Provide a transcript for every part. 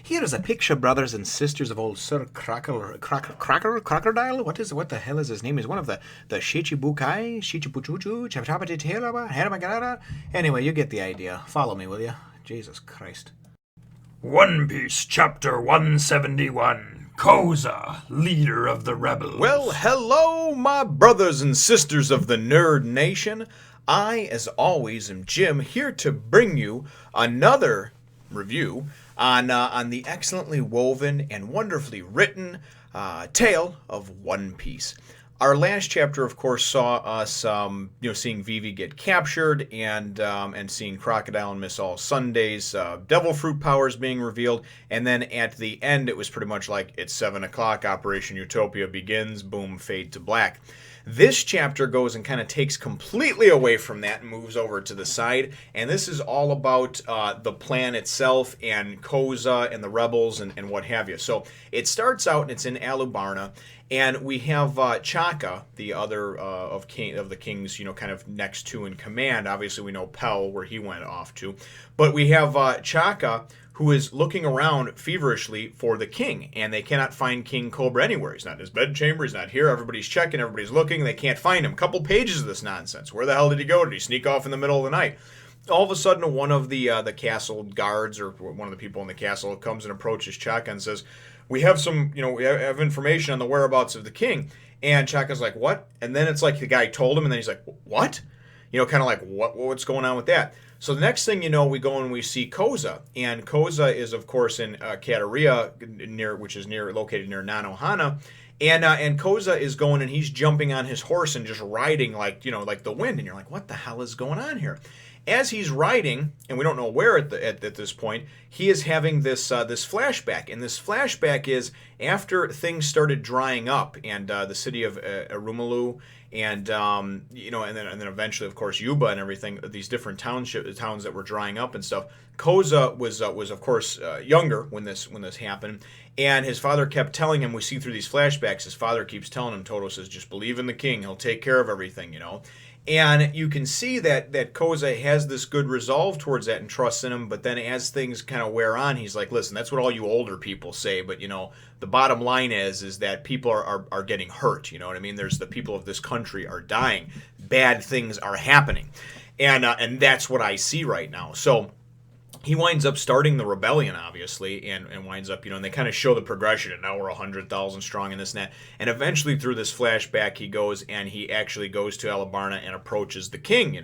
Here is a picture, brothers and sisters, of old Sir Crocodile? What the hell is his name? He's one of the Shichibukai, Shichibuchuchu, Chapchapatitela, Anyway, you get the idea. Follow me, will you? Jesus Christ. One Piece, Chapter 171. Koza, leader of the rebels. Well, hello, my brothers and sisters of the Nerd Nation. I, as always, am Jim, here to bring you another review on the excellently woven and wonderfully written tale of One Piece. Our last chapter, of course, saw us, seeing Vivi get captured and seeing Crocodile and Miss All Sunday's devil fruit powers being revealed. And then at the end, it was pretty much like it's 7 o'clock. Operation Utopia begins. Boom, fade to black. This chapter goes and kind of takes completely away from that and moves over to the side. And this is all about the plan itself and Koza and the rebels and what have you. So it starts out and it's in Alubarna. And we have Chaka, the other of the kings, kind of next to in command. Obviously, we know Pell, where he went off to. But we have Chaka, who is looking around feverishly for the king. And they cannot find King Cobra anywhere. He's not in his bedchamber. He's not here. Everybody's checking. Everybody's looking. They can't find him. Couple pages of this nonsense. Where the hell did he go? Did he sneak off in the middle of the night? All of a sudden, one of the castle guards, or one of the people in the castle, comes and approaches Chaka and says, we have we have information on the whereabouts of the king. And Chaka's like, what? And then it's like the guy told him, and then he's like, what? Kind of like, what's going on with that? So the next thing you know, we go and we see Koza. And Koza is, of course, in Kateria, which is located near Nanohana. And Koza is going and he's jumping on his horse and just riding like the wind. And you're like, what the hell is going on here? As he's riding, and we don't know where at this point, he is having this flashback. And this flashback is after things started drying up, and the city of Arumalu, and and then eventually, of course, Yuba and everything, these different towns that were drying up and stuff. Koza was of course younger when this happened, and his father kept telling him. We see through these flashbacks, his father keeps telling him, Toto says, just believe in the king, he'll take care of everything, And you can see that Koza has this good resolve towards that and trusts in him, but then as things kind of wear on, he's like, listen, that's what all you older people say, but the bottom line is that people are getting hurt, you know what I mean? There's the people of this country are dying. Bad things are happening. And that's what I see right now. So he winds up starting the rebellion, obviously, and winds up, and they kind of show the progression, and now we're 100,000 strong in this and that. And eventually, through this flashback, he goes and he actually goes to Alubarna and approaches the king,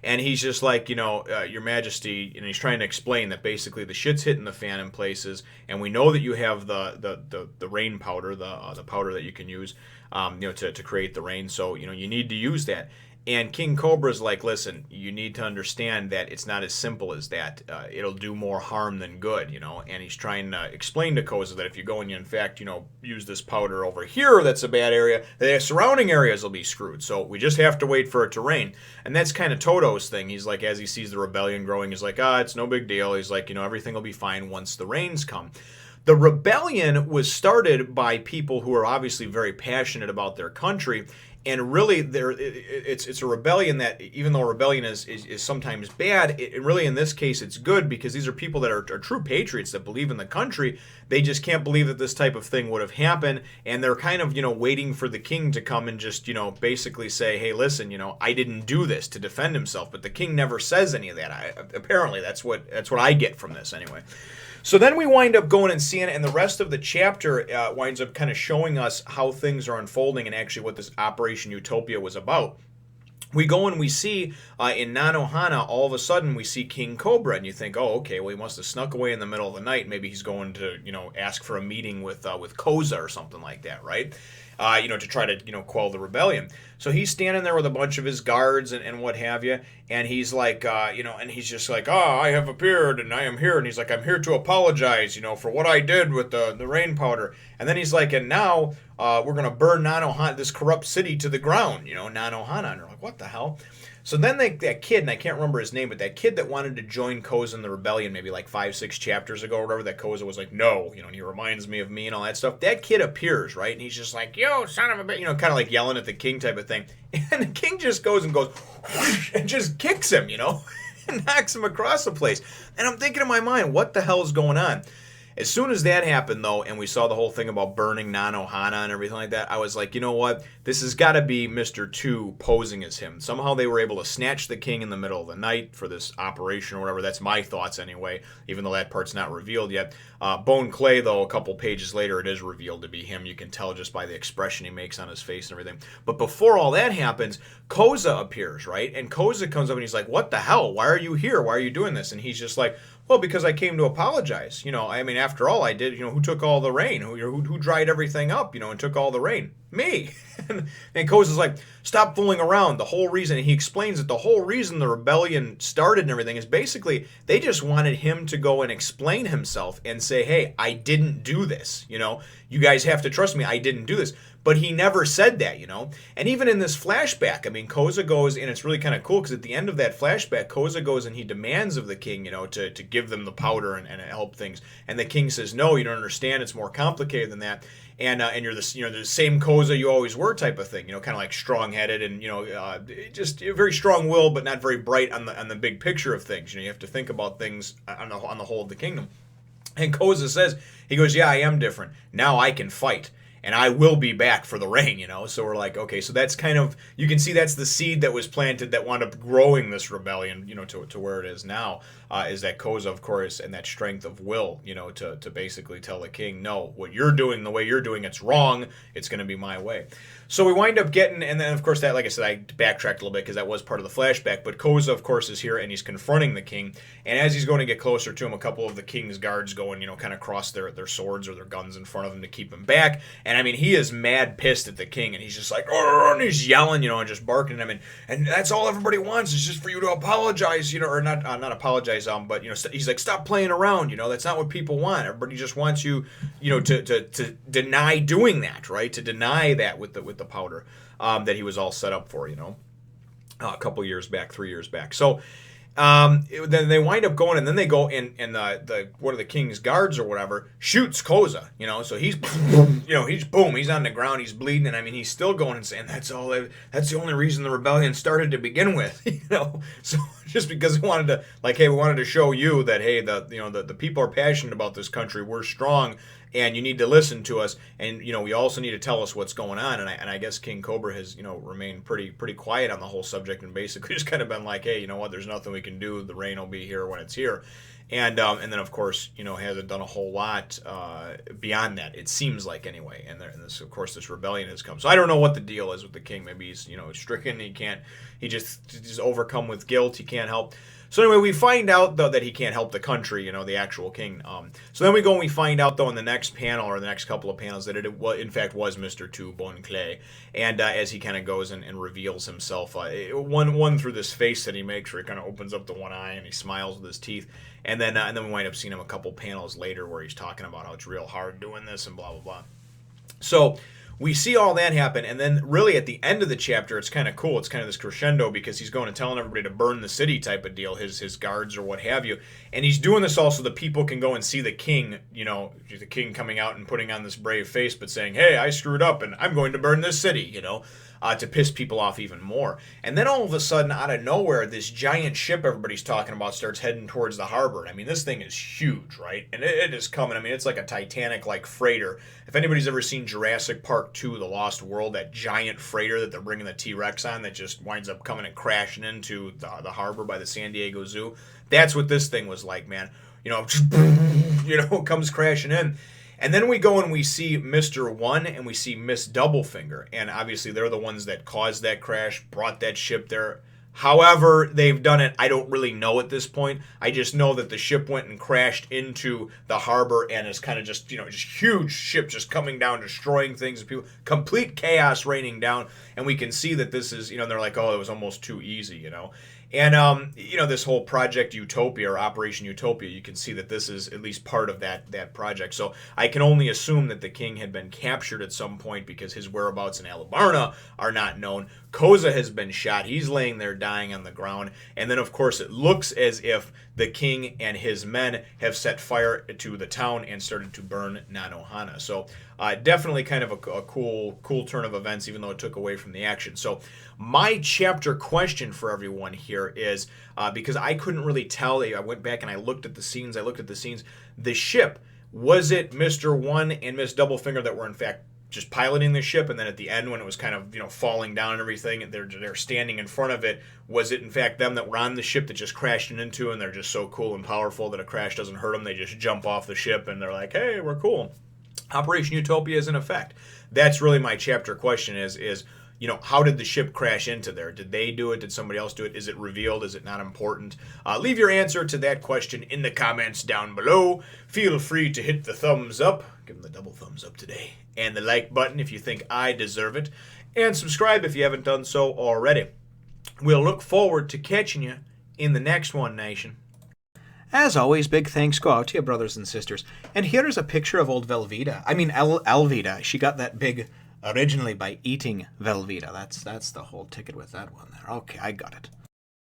And he's just like, Your Majesty, and he's trying to explain that basically the shit's hitting the fan in places, and we know that you have the rain powder, the powder that you can use, to create the rain. So, you need to use that. And King Cobra's like, listen, you need to understand that it's not as simple as that. It'll do more harm than good, And he's trying to explain to Koza that if you go and you, in fact, use this powder over here, that's a bad area, the surrounding areas will be screwed. So we just have to wait for it to rain. And that's kind of Toto's thing. He's like, as he sees the rebellion growing, he's like, it's no big deal. He's like, everything will be fine once the rains come. The rebellion was started by people who are obviously very passionate about their country. And really, it's a rebellion that, even though rebellion is sometimes bad, really in this case it's good because these are people that are true patriots that believe in the country. They just can't believe that this type of thing would have happened, and they're kind of waiting for the king to come and just basically say, hey, listen, I didn't do this, to defend himself. But the king never says any of that. Apparently, that's what I get from this anyway. So then we wind up going and seeing it, and the rest of the chapter winds up kind of showing us how things are unfolding and actually what this Operation Utopia was about. We go and we see in Nanohana, all of a sudden we see King Cobra, and you think, oh, okay, well, he must have snuck away in the middle of the night. Maybe he's going to, ask for a meeting with Koza or something like that, right? To try to, quell the rebellion. So he's standing there with a bunch of his guards and what have you, and he's like, and he's just like, I have appeared, and I am here, and he's like, I'm here to apologize, for what I did with the rain powder. And then he's like, and now we're going to burn Nanohana, this corrupt city, to the ground, Nanohana. And they're like, what the hell? So then that kid, and I can't remember his name, but that kid that wanted to join Koza in the rebellion maybe like 5-6 chapters ago or whatever, that Koza was like, no, and he reminds me of me and all that stuff. That kid appears, right? And he's just like, yo, son of a bitch, kind of like yelling at the king type of thing. And the king just goes whoosh, and just kicks him, and knocks him across the place. And I'm thinking in my mind, what the hell is going on? As soon as that happened, though, and we saw the whole thing about burning Nanohana and everything like that, I was like, you know what? This has got to be Mr. 2 posing as him. Somehow they were able to snatch the king in the middle of the night for this operation or whatever. That's my thoughts anyway, even though that part's not revealed yet. Bone Clay, though, a couple pages later, it is revealed to be him. You can tell just by the expression he makes on his face and everything. But before all that happens, Koza appears, right? And Koza comes up and he's like, what the hell? Why are you here? Why are you doing this? And he's just like, well, because I came to apologize. I mean, after all, I did, who took all the rain? Who dried everything up, and took all the rain? Me. And Koza's like, stop fooling around. The whole reason, and he explains that the whole reason the rebellion started and everything is basically they just wanted him to go and explain himself and say, hey, I didn't do this. You guys have to trust me. I didn't do this. But he never said that, And even in this flashback, I mean, Koza goes, and it's really kind of cool because at the end of that flashback, Koza goes and he demands of the king, to give them the powder and help things. And the king says, no, you don't understand. It's more complicated than that. And you're the same Koza you always were type of thing, kind of like strong-headed and, just very strong-willed but not very bright on the big picture of things. You have to think about things on the whole of the kingdom. And Koza says, he goes, yeah, I am different. Now I can fight. And I will be back for the rain, So we're like, okay, so that's kind of, you can see that's the seed that was planted that wound up growing this rebellion, to where it is now, is that Koza, of course, and that strength of will, to basically tell the king, no, what you're doing, the way you're doing, it's wrong. It's going to be my way. So we wind up getting, and then, of course, that, like I said, I backtracked a little bit because that was part of the flashback, but Koza, of course, is here, and he's confronting the king, and as he's going to get closer to him, a couple of the king's guards go and, kind of cross their swords or their guns in front of him to keep him back, and I mean, he is mad pissed at the king, and he's just like, and he's yelling, and just barking at him, and that's all everybody wants is just for you to apologize, or not apologize, but, he's like, stop playing around, that's not what people want. Everybody just wants you, to deny doing that, right? To deny that with the powder that he was all set up for, a couple years back, 3 years back. So then they wind up going, and then they go and the one of the king's guards or whatever shoots Koza, so he's he's on the ground, he's bleeding, and I mean he's still going and saying that's the only reason the rebellion started to begin with, so just because we wanted to, like, hey, we wanted to show you that, hey, the people are passionate about this country, we're strong, and you need to listen to us, and we also need to tell us what's going on. And I guess King Cobra has remained pretty quiet on the whole subject and basically just kind of been like, hey, you know what? There's nothing we can do. The rain will be here when it's here, and then of course hasn't done a whole lot beyond that. It seems like anyway. And this, of course, this rebellion has come. So I don't know what the deal is with the king. Maybe he's stricken. He just overcome with guilt. He can't help. So anyway, we find out, though, that he can't help the country, the actual king. So then we go and we find out, though, in the next panel, or the next couple of panels, that it in fact was Mr. 2, Bone Clay. And as he kind of goes and reveals himself, one through this face that he makes, where he kind of opens up the one eye and he smiles with his teeth. And then we wind up seeing him a couple panels later where he's talking about how it's real hard doing this and blah, blah, blah. So we see all that happen, and then really at the end of the chapter, it's kind of cool. It's kind of this crescendo because he's going and telling everybody to burn the city type of deal, his guards or what have you. And he's doing this all so that people can go and see the king, the king coming out and putting on this brave face, but saying, hey, I screwed up and I'm going to burn this city, to piss people off even more. And then all of a sudden, out of nowhere, this giant ship everybody's talking about starts heading towards the harbor. I mean, this thing is huge, right? And it is coming. I mean, it's like a Titanic-like freighter. If anybody's ever seen Jurassic Park 2, The Lost World, that giant freighter that they're bringing the T-Rex on that just winds up coming and crashing into the harbor by the San Diego Zoo, that's what this thing was like, man. Comes crashing in. And then we go and we see Mr.1 and we see Miss Doublefinger. And obviously they're the ones that caused that crash, brought that ship there. However they've done it, I don't really know at this point. I just know that the ship went and crashed into the harbor and is kind of just, just huge ship just coming down, destroying things. People, complete chaos raining down. And we can see that this is, they're like, oh, it was almost too easy, And, this whole Project Utopia or Operation Utopia, you can see that this is at least part of that project. So I can only assume that the king had been captured at some point because his whereabouts in Alabarna are not known. Koza has been shot. He's laying there dying on the ground. And then, of course, it looks as if the king and his men have set fire to the town and started to burn Nanohana. So definitely kind of a cool turn of events, even though it took away from the action. So my chapter question for everyone here is, because I couldn't really tell, I went back and I looked at the scenes, the ship Was it Mr.1 and Miss Doublefinger that were in fact just piloting the ship, and then at the end when it was kind of falling down and everything, and they're standing in front of it, was it in fact them that were on the ship that just crashed into, and they're just so cool and powerful that a crash doesn't hurt them? They just jump off the ship and they're like, hey, we're cool. Operation Utopia is in effect. That's really my chapter question is how did the ship crash into there? Did they do it? Did somebody else do it? Is it revealed? Is it not important? Leave your answer to that question in the comments down below. Feel free to hit the thumbs up. Give them the double thumbs up today. And the like button if you think I deserve it. And subscribe if you haven't done so already. We'll look forward to catching you in the next one, Nation. As always, big thanks go out to you, brothers and sisters. And here is a picture of old Velveeta. I mean, Alvita. She got that big originally by eating Velveeta. That's the whole ticket with that one there. Okay, I got it.